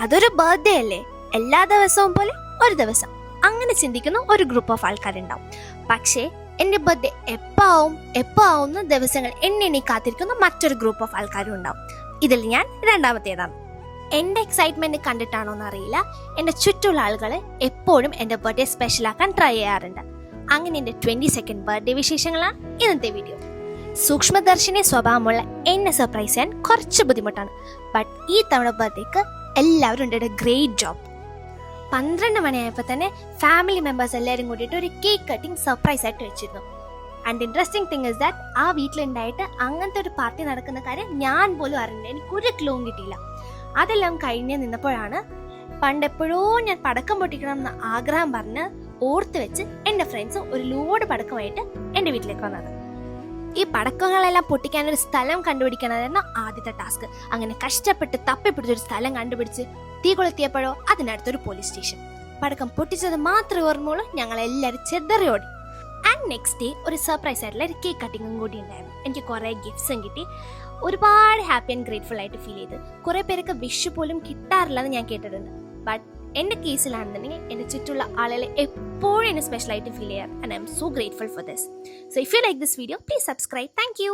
അതൊരു ബർത്ത്ഡേ അല്ലേ, എല്ലാ ദിവസവും പോലെ ഒരു ദിവസം, അങ്ങനെ ചിന്തിക്കുന്ന ഒരു ഗ്രൂപ്പ് ഓഫ് ആൾക്കാരുണ്ടാവും. പക്ഷേ എൻ്റെ ബർത്ത്ഡേ എപ്പോൾ ആവുന്ന ദിവസങ്ങൾ എന്നെ കാത്തിരിക്കുന്ന മറ്റൊരു ഗ്രൂപ്പ് ഓഫ് ആൾക്കാരും ഉണ്ടാവും. ഇതിൽ ഞാൻ രണ്ടാമത്തേതാണ്. എൻ്റെ എക്സൈറ്റ്മെന്റ് കണ്ടിട്ടാണോ എന്നറിയില്ല, എൻ്റെ ചുറ്റുള്ള ആളുകൾ എപ്പോഴും എൻ്റെ ബർത്ത്ഡേ സ്പെഷ്യലാക്കാൻ ട്രൈ ചെയ്യാറുണ്ട്. അങ്ങനെ എൻ്റെ 22nd ബർത്ത്ഡേ വിശേഷങ്ങളാണ് ഇന്നത്തെ വീഡിയോ. സൂക്ഷ്മദർശിനി സ്വഭാവമുള്ള എന്നെ സർപ്രൈസ് ചെയ്യാൻ കുറച്ച് ബുദ്ധിമുട്ടാണ്. ബട്ട് ഈ തവണ ബർത്ത്ഡേക്ക് എല്ലാവരും ഉണ്ട് ഗ്രേറ്റ് ജോബ്. 12 മണിയായപ്പോൾ തന്നെ ഫാമിലി മെമ്പേഴ്സ് എല്ലാവരും കൂടിയിട്ട് ഒരു കേക്ക് കട്ടിങ് സർപ്രൈസ് ആയിട്ട് വെച്ചിരുന്നു. And interesting thing is that ആ വീട്ടിലുണ്ടായിട്ട് അങ്ങനത്തെ ഒരു പാർട്ടി നടക്കുന്ന കാര്യം ഞാൻ പോലും അറിഞ്ഞില്ല. എനിക്കൊരു ക്ലൂവും കിട്ടിയില്ല. അതെല്ലാം കഴിഞ്ഞ് നിന്നപ്പോഴാണ് പണ്ടെപ്പോഴോ ഞാൻ പടക്കം പൊട്ടിക്കണം എന്ന ആഗ്രഹം പറഞ്ഞ് ഓർത്ത് വെച്ച് എൻ്റെ ഫ്രണ്ട്സ് ഒരു ലോഡ് പടക്കമായിട്ട് എൻ്റെ വീട്ടിലേക്ക് വന്നത്. ഈ പടക്കങ്ങളെല്ലാം പൊട്ടിക്കാനൊരു സ്ഥലം കണ്ടുപിടിക്കണമായിരുന്നു ആദ്യത്തെ ടാസ്ക്. അങ്ങനെ കഷ്ടപ്പെട്ട് തപ്പിപ്പിടിച്ചൊരു സ്ഥലം കണ്ടുപിടിച്ച് തീ കൊളുത്തിയപ്പോഴോ അതിനടുത്തൊരു പോലീസ് സ്റ്റേഷൻ. പടക്കം പൊട്ടിച്ചത് മാത്രമേ ഓർമ്മയുള്ളൂ. ഞങ്ങൾ എല്ലാവരും ചെതറി ഓടി. ആൻഡ് നെക്സ്റ്റ് ഡേ ഒരു സർപ്രൈസ് ആയിട്ടുള്ള ഒരു കേക്ക് കട്ടിങ്ങും കൂടി ഉണ്ടായിരുന്നു. എനിക്ക് കുറേ ഗിഫ്റ്റ്സും കിട്ടി. ഒരുപാട് ഹാപ്പി ആൻഡ് ഗ്രേറ്റ്ഫുൾ ആയിട്ട് ഫീൽ ചെയ്ത്. കുറേ പേരൊക്കെ വിഷ് പോലും കിട്ടാറില്ലെന്ന് ഞാൻ കേട്ടിട്ടുണ്ട്. ബട്ട് എൻ്റെ കേസിലാണെന്നുണ്ടെങ്കിൽ എൻ്റെ ചുറ്റുള്ള ആളുകളെ എപ്പോഴും എന്നെ സ്പെഷ്യലായിട്ട് ഫീൽ ചെയ്യാറ്. And I M so grateful for this. So if you like this video, please subscribe. Thank you.